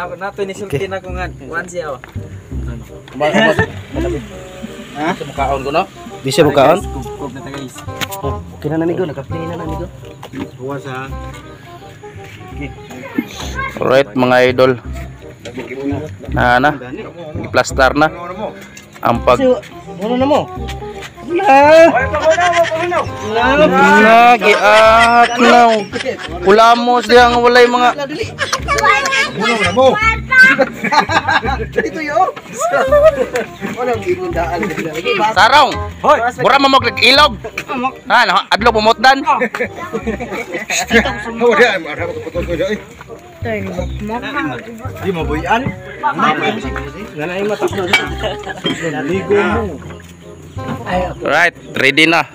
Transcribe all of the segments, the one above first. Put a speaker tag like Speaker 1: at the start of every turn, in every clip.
Speaker 1: Nato ni sulti na ko nga. One siya oh.
Speaker 2: Ha?
Speaker 3: Mukaon ko no?
Speaker 2: Di siya bukaon?
Speaker 1: Kub na ta guys.
Speaker 2: Okay na namigo, nagka-play na namigo.
Speaker 1: Huwas ha.
Speaker 3: Alright mga idol. Na, plastar na. Ang pag...
Speaker 2: Ano na mo?
Speaker 3: Nagiat na. Kulamos diya nga walay mga...
Speaker 2: Ito yo. Walang gigundaan.
Speaker 3: Sarong! Mura mo mag-ilog! Adlo pumutdan!
Speaker 1: Di mo buyan.
Speaker 2: Nanay matak na.
Speaker 1: Ligo mo.
Speaker 3: Right, ready na.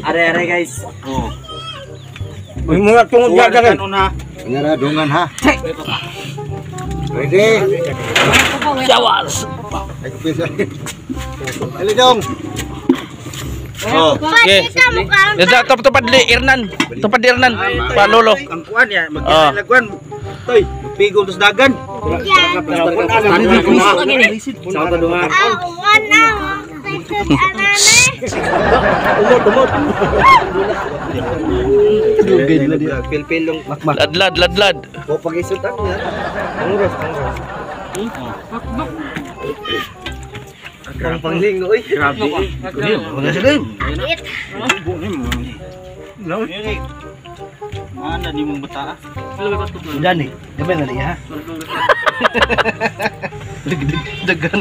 Speaker 1: Are guys. Oh.
Speaker 2: May mga tungod gagagan.
Speaker 1: Ngara dungan ha. Ready?
Speaker 3: Showers!
Speaker 1: Ali dong. Oh,
Speaker 3: Okay. Dada tupad li Irnan. Tupad di Irnan. Pa lolo.
Speaker 1: ang kuan ya, magkilagwan. Toy, pigong tos dagan. Pil-pilong
Speaker 3: Ladlad.
Speaker 1: o pag-isot ako yan. Angros. Ang pangling no, oy. Grabe.
Speaker 2: Wala sila.
Speaker 1: Mana di mong bata?
Speaker 2: Dani, diba na liya ha? Dagan.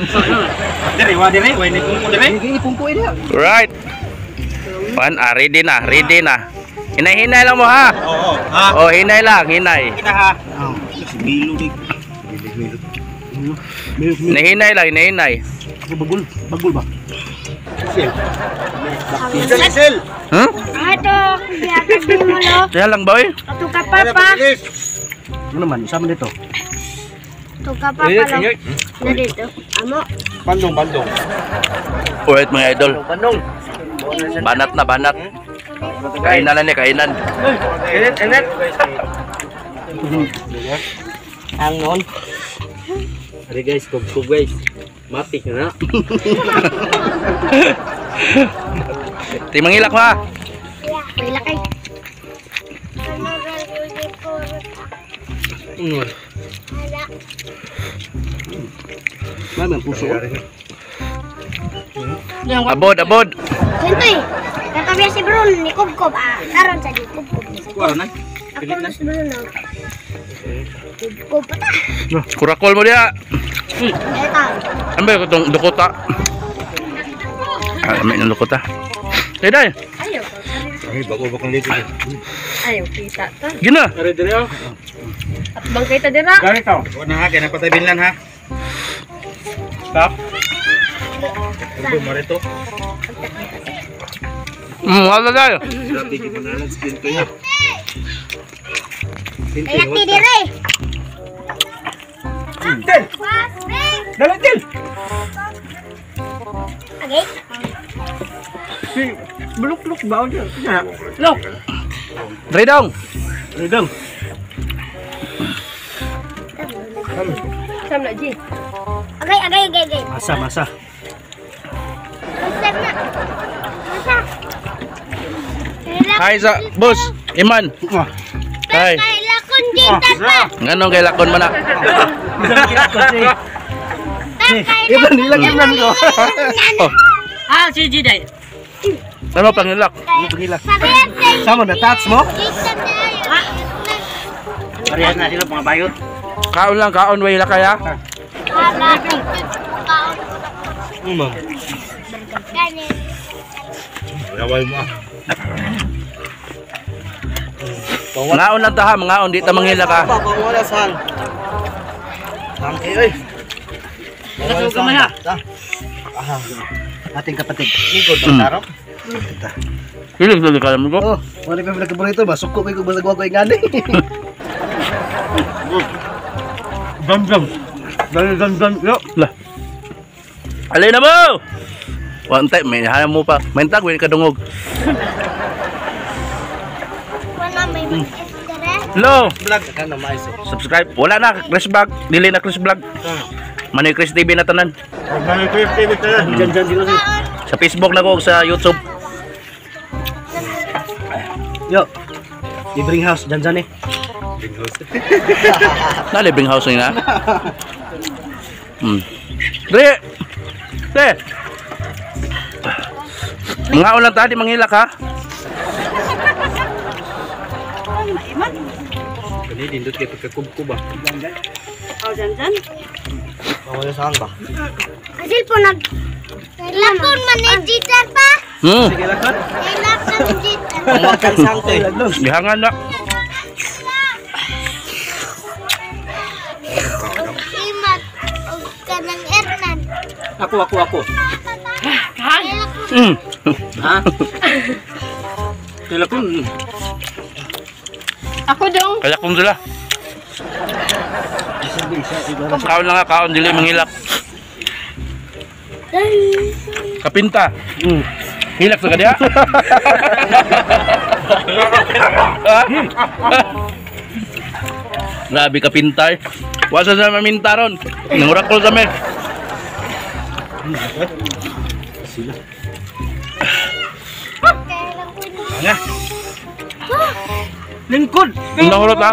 Speaker 1: Dire, wa ni pungko dire.
Speaker 2: Hindi pungko ina.
Speaker 3: Right. Ready na. Hinay-hinay lang mo ha.
Speaker 1: Oo, ha.
Speaker 3: Oh, hinay lang, hinay.
Speaker 1: Kita ha. Bilo di.
Speaker 3: Hinay lang, hinay.
Speaker 2: Bagul ba?
Speaker 1: Sil.
Speaker 3: Hmm?
Speaker 4: Ato, biyakas di mo lo.
Speaker 3: Kaya lang ba eh?
Speaker 4: Ato ka papa.
Speaker 2: Ano naman, sama dito.
Speaker 4: Ato ka papa lo. Na dito. Amo.
Speaker 1: Bandong.
Speaker 3: Alright mga idol.
Speaker 1: Bandong.
Speaker 3: Banat na, banat. Kainan na niya, kainan.
Speaker 1: Enet. Ang non. Ari guys, kub guys. Matik na.
Speaker 3: Timang ilak ha.
Speaker 4: May lakay.
Speaker 2: Mami, ang puso.
Speaker 3: Abod.
Speaker 4: Sintoy. Katabi si Brun ni Kubkob. Karon sa di Kubkob.
Speaker 1: Kuha na.
Speaker 4: Ako mas Brun no. Kubkob pa ta.
Speaker 3: Kurakol mo dia.
Speaker 4: Eta.
Speaker 3: Ambil ko tong dukota. Amin ng dukota. Day.
Speaker 4: Ayaw.
Speaker 1: Ay, bago dito.
Speaker 4: Ayaw kita ta.
Speaker 3: Gina.
Speaker 1: Ari dire oh.
Speaker 4: At bangkay ta dira.
Speaker 1: Gani to. Kuha na ha, kaya napatay binlan ha. Stop. Mare to.
Speaker 3: Wala tayo.
Speaker 1: Grabe ki manalan skin ko ya.
Speaker 4: Ayak ti dire.
Speaker 1: Til. Dali til.
Speaker 4: Okay.
Speaker 1: Si buluk-luk ba udah?
Speaker 3: Look. Dre dong.
Speaker 4: Sam na ji. Okay.
Speaker 2: Masa.
Speaker 4: Masa na. Masa.
Speaker 3: Hi sa boss. Iman. Hi.
Speaker 4: Lakon din tata.
Speaker 3: Nganong kay lakon man na?
Speaker 2: Iban nilagyan namin ko.
Speaker 3: Oh,
Speaker 4: Si Jiday.
Speaker 3: ano pangilak?
Speaker 4: Sabihan kay.
Speaker 2: Sama na touch mo?
Speaker 1: Arihan na sila mga bayot.
Speaker 3: Kaon way kaya.
Speaker 2: Ma'am.
Speaker 1: Yaway mo.
Speaker 3: Ngaon lang ta ha, ngaon di ta manghila ka.
Speaker 2: Wala san. Tangke oy.
Speaker 1: Nasuga ka man ha.
Speaker 2: Ating kapatid.
Speaker 1: Likod ang sarap.
Speaker 3: Hilig dali ka mo ko.
Speaker 2: Oh, wala pa nagkaborito ba? Suko pa ko basagwa ko ingani.
Speaker 1: Gam. Yo.
Speaker 3: Lah. Alay na mo. One time may hanam mo pa. Mentag win ka dungog.
Speaker 4: Wala may mag-estere.
Speaker 3: Hello.
Speaker 2: Vlog ka na mais.
Speaker 3: Subscribe. Wala na Chris Vlog. Dili na Chris Vlog. Manoy Chris TV na tanan.
Speaker 2: Diyan dito si.
Speaker 3: Sa Facebook na ko, sa YouTube.
Speaker 2: Yo. Libreng house dyan eh.
Speaker 3: Na living house na. Re. Re. Mga ulan tadi mangilak ha.
Speaker 1: Ini dindut kayak pagkakubkub ah.
Speaker 4: Oh, dyan.
Speaker 2: Ako yung saan ba?
Speaker 4: Asil po nag... Lakon man ni Jitar pa.
Speaker 2: Sige lakot.
Speaker 4: Lakon ni Jitar.
Speaker 2: Pangwakan sang to eh.
Speaker 3: Gihangan na.
Speaker 4: Imat. O kanang Ernan.
Speaker 1: Aku. Ha? Kaya kung
Speaker 4: Ako dong.
Speaker 3: Kaya kung sila. Kaon lang nga, kaon dili mangilak. Kapinta. Hilak sa kanya. Grabe kapinta eh. Wasa sa maminta ron. Nangurakol kami.
Speaker 1: lingkod.
Speaker 3: Ang nahulot ha.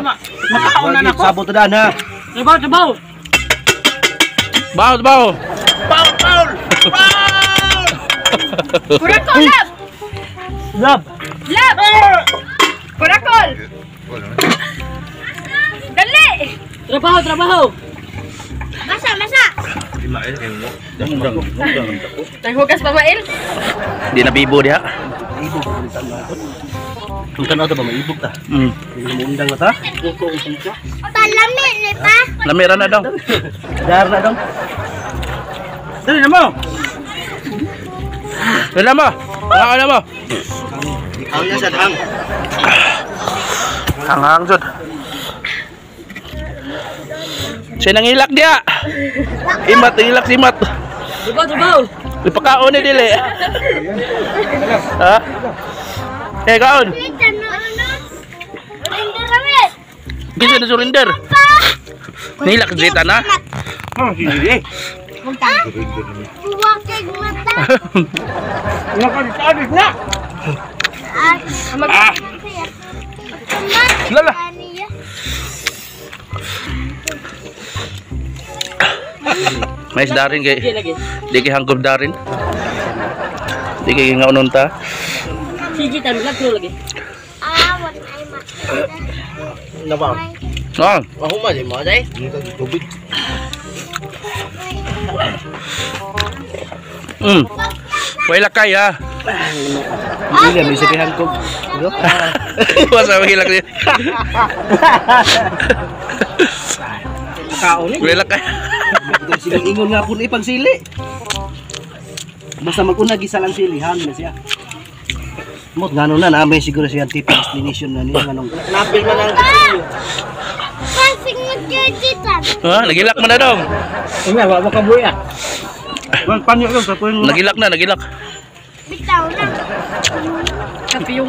Speaker 1: Makaon na ako.
Speaker 2: Sabot na ha.
Speaker 1: Trabaho.
Speaker 3: Baho.
Speaker 1: Paul.
Speaker 4: Kurakol, lab!
Speaker 2: Lab.
Speaker 4: Lab! Kurakol! Dali!
Speaker 1: Trabaho.
Speaker 4: Masa! Naghugas pa, Mail?
Speaker 3: Di na bibo diha.
Speaker 2: Ibog. Kung tanaw ba maibog ta? Hindi mo undang na ta?
Speaker 4: Palami, ni pa?
Speaker 3: Lamira na daw.
Speaker 2: Dar na dong.
Speaker 1: Dali na mo.
Speaker 3: Wala mo. Wala mo.
Speaker 2: Ikaw na sa dang.
Speaker 3: Hanghang jud. Siya nangilak dia. Imat nangilak simat.
Speaker 1: Trabaho.
Speaker 3: Ipakaon ni dili. Ha? Eh kaon. Bisa na surrender. Nilak zeta na.
Speaker 1: Oh, sige.
Speaker 4: Buwag kay mata.
Speaker 1: Nakadis na.
Speaker 3: Lala. Mais darin kay. Di kay hanggob darin. Di kay ngaunon ta.
Speaker 1: Sige, tayo lagi.
Speaker 4: Awan ay mata.
Speaker 2: Naba.
Speaker 3: Oh,
Speaker 2: Ako man mo dai. Tubig.
Speaker 3: Wala kay ha.
Speaker 2: Hindi may sabihan ko.
Speaker 3: Wasa hilak niya.
Speaker 2: Kaon eh.
Speaker 3: Wala kay.
Speaker 2: Silang ingon nga pun ipang sili. Basta mag-una gisa lang sili, hangin na siya. Mot ngano na namin siguro siya typical explanation na niya nganong. Napil man ang kasilyo.
Speaker 4: Kasing magjijitan.
Speaker 3: Ha, nagilak mo na dong.
Speaker 1: Unya, wa ka buya. Wan panyo lang sa kuno.
Speaker 3: Nagilak na, nagilak.
Speaker 4: Bitaw na.
Speaker 1: Kapiyong.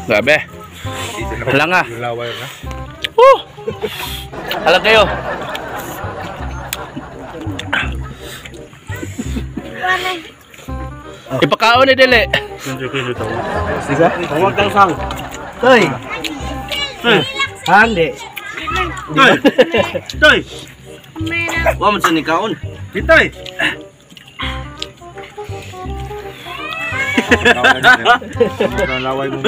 Speaker 3: Grabe. Wala nga. Alam kayo. Ipakaon ni dili.
Speaker 2: Siga? Tawag kang sang. Toy. Hande.
Speaker 1: Toy.
Speaker 4: Meron.
Speaker 2: Wa man sa ni kaon.
Speaker 1: Toy.
Speaker 5: Laway mo.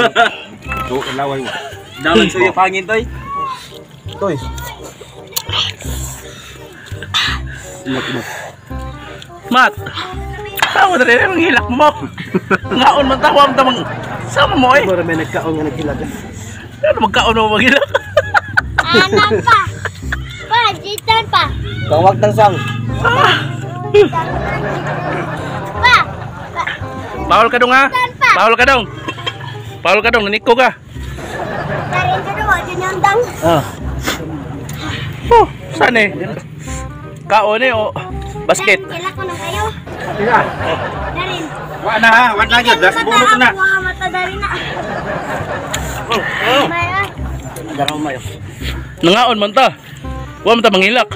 Speaker 5: Laway mo.
Speaker 1: Dalan sa iyo pangin toy.
Speaker 2: Toy.
Speaker 3: Mat. Tawa na rin ang hilak mo. Ngaon man tawam tamang. Sama mo eh.
Speaker 2: Siguro may nagkaon nga naghilag.
Speaker 3: Ano magkaon mo magilak?
Speaker 4: Anak pa. Pa, jitan pa.
Speaker 2: Tawag ng sang.
Speaker 4: Pa.
Speaker 3: Bawal ka dong ha. Bawal ka dong. Bawal ka dong. Naniko ka.
Speaker 4: Karin ka daw, dyan yung dang.
Speaker 2: Ah.
Speaker 3: Oh, saan eh? Kaon eh oh. Basket.
Speaker 4: Kailan ko na kayo.
Speaker 2: Ina.
Speaker 4: Darin.
Speaker 5: Wa na ha, wa na gyud. Dako bulo ko na.
Speaker 4: Mga mata darin na. Maya.
Speaker 2: Daraw mayo.
Speaker 3: Nangaon man ta. Wa man ta mangilak.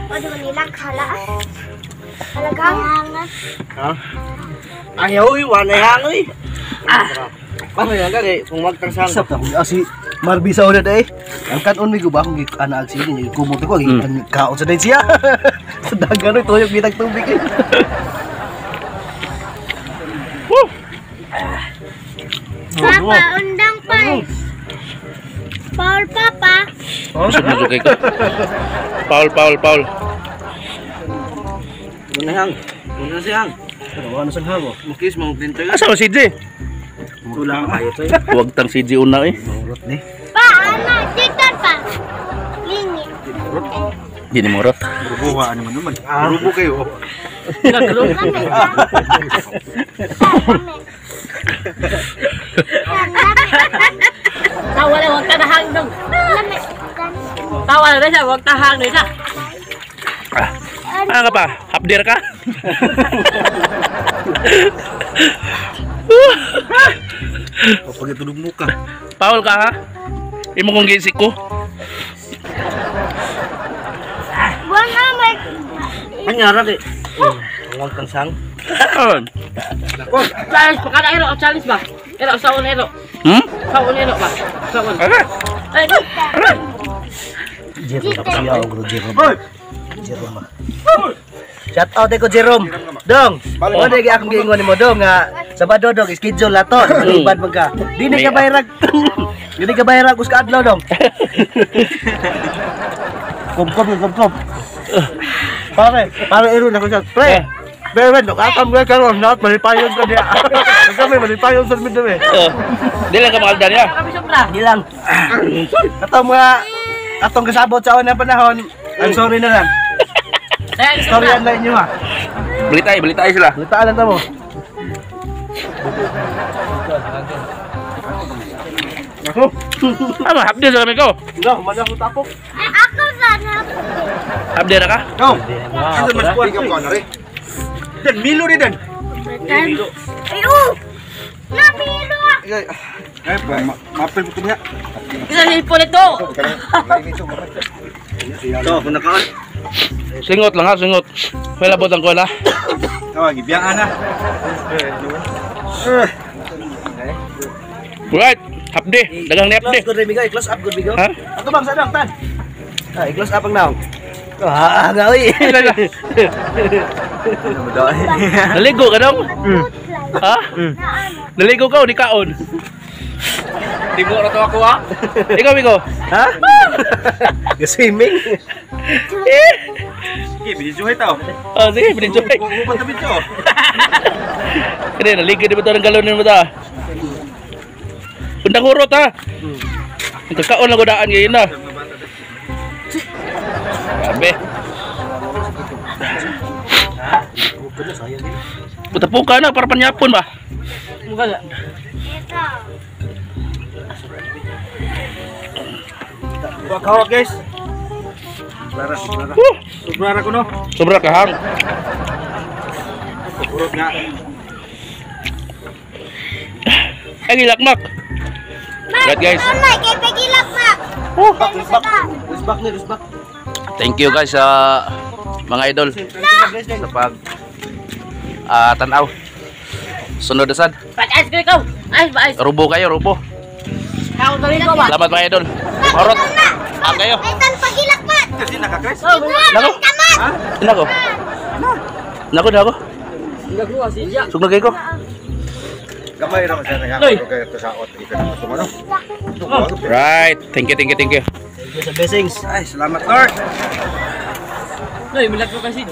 Speaker 4: O di manilang hala. Halagang.
Speaker 2: Ha? Ayaw wala hangoy. Paano yan kay kung magtarsang. Sap ta si Marby sa una day. Ang kanon mi gubah kung anak sini ni kumot ko ang kaon sa day siya. Sa dagan ito yung bitag tubig.
Speaker 4: Papa, undang pa. Paul, Papa.
Speaker 3: Sugod kay ko. Paul.
Speaker 2: Munahang. Muna siyang. Pero ano sa habo? Mukis mo tintoy.
Speaker 3: Asa ba si CJ?
Speaker 2: Wala ka kayo to.
Speaker 3: Huwag tang CJ una eh.
Speaker 2: Murot ni.
Speaker 4: Pa, anak, diktan pa. Lingi.
Speaker 3: Di ni murot.
Speaker 5: Rubuha ano man naman. Rubo kayo.
Speaker 6: Tawa na, huwag tahang dong.
Speaker 4: Lamig.
Speaker 6: Tawa na siya, huwag tahang na siya.
Speaker 3: Ano ka pa? Hapdir ka?
Speaker 5: Pag itulog mo ka.
Speaker 3: Paul ka ha? Imo kong gisik ko.
Speaker 4: Buwan na, may...
Speaker 2: Anyara kay. Ang tansang.
Speaker 3: Aon.
Speaker 6: Challenge pa kada ero, challenge ba? Ero, saon ero. Saon ero ba? Saon.
Speaker 3: Ano?
Speaker 6: Ay,
Speaker 2: Jerome ako siya ako bro Jerome. Jerome. Shout out ko Jerome. Dong. O dagi akong giingon nimo dong nga Sabado dong schedule lato. Ibad magka. Dili ka bayrag. Dili ka bayrag us kaadlaw dong. Kom. Pare iro na ko siya. Pre. Bewen dong akam ga karon not malipayon ka dia. Kami malipayon sa midem eh.
Speaker 3: Di lang ka makaldan ya.
Speaker 6: kami sobra.
Speaker 2: Gilang. Atong mga atong kasabot sa una panahon. I'm sorry na lang.
Speaker 6: Ay,
Speaker 2: Story online nyo ha.
Speaker 3: Balitay sila.
Speaker 2: Litaan lang mo. Ako.
Speaker 3: Ano, hapdir sa kami ko.
Speaker 2: No, mana ko tapok.
Speaker 4: Ay, ako sana.
Speaker 3: Hapdir ka?
Speaker 5: Go. Ito mas kuwan ka na rin. Dan Milo ni dan.
Speaker 4: Ay, Namilo ah.
Speaker 5: Eh, mapil mo tumiya.
Speaker 6: Isa si Polito.
Speaker 2: Ito, kung nakaan.
Speaker 3: Singot lang ha, singot. May labot ang kola.
Speaker 5: Tawag, ibiyaan na.
Speaker 3: Right, hapdi. Dagang ni hapdi.
Speaker 2: Close good bigo, close up good bigo.
Speaker 3: Ha?
Speaker 2: Ako bang sadang tan. Ay, close up ang naong. Ah, nga uy.
Speaker 3: Naligo ka dong? Ha? Naligo ka o di kaon? Di mo na to ako ha? Ikaw, Bigo?
Speaker 2: Ha? Swimming.
Speaker 5: Sige, binisuhay tao.
Speaker 3: Oh, sige, pininjoy.
Speaker 5: Upan tabi ito.
Speaker 3: Kaya naligid di ba ito ng galonin mo ta? Undang hurot ha? Kakaon lang udaan ngayon na. Grabe. Puta-puka na, para panyapon ba?
Speaker 6: Mukha na.
Speaker 4: Ito.
Speaker 5: Kawat guys. Sublara. Sublara ko no.
Speaker 3: Sobra kahang.
Speaker 5: Urot nga.
Speaker 3: Ay, gilakmak. Right guys.
Speaker 4: Mamay, kay Pegilak na.
Speaker 2: Respect.
Speaker 3: Thank you guys sa mga idol sa pag tanaw. Sunod asad.
Speaker 6: Ice cream ko. Ice ba ice?
Speaker 3: Rubo kayo, rubo.
Speaker 6: Ako tuloy ko ba?
Speaker 3: Salamat mga idol. Orot. Kayo.
Speaker 4: Ay, tan Pegilak pa.
Speaker 5: Kasi nakakres.
Speaker 3: Nako.
Speaker 5: Ha?
Speaker 3: Nako. Nako.
Speaker 6: Nagluwa si Jack.
Speaker 3: Sugnog kayo ko.
Speaker 5: Gamay ra siya nga.
Speaker 6: Loy.
Speaker 5: Kaya to sa ot kita na sumano.
Speaker 3: Right. Thank you.
Speaker 2: Thank you sa blessings.
Speaker 5: Ay, salamat Lord.
Speaker 6: Loy, milag ko kasi.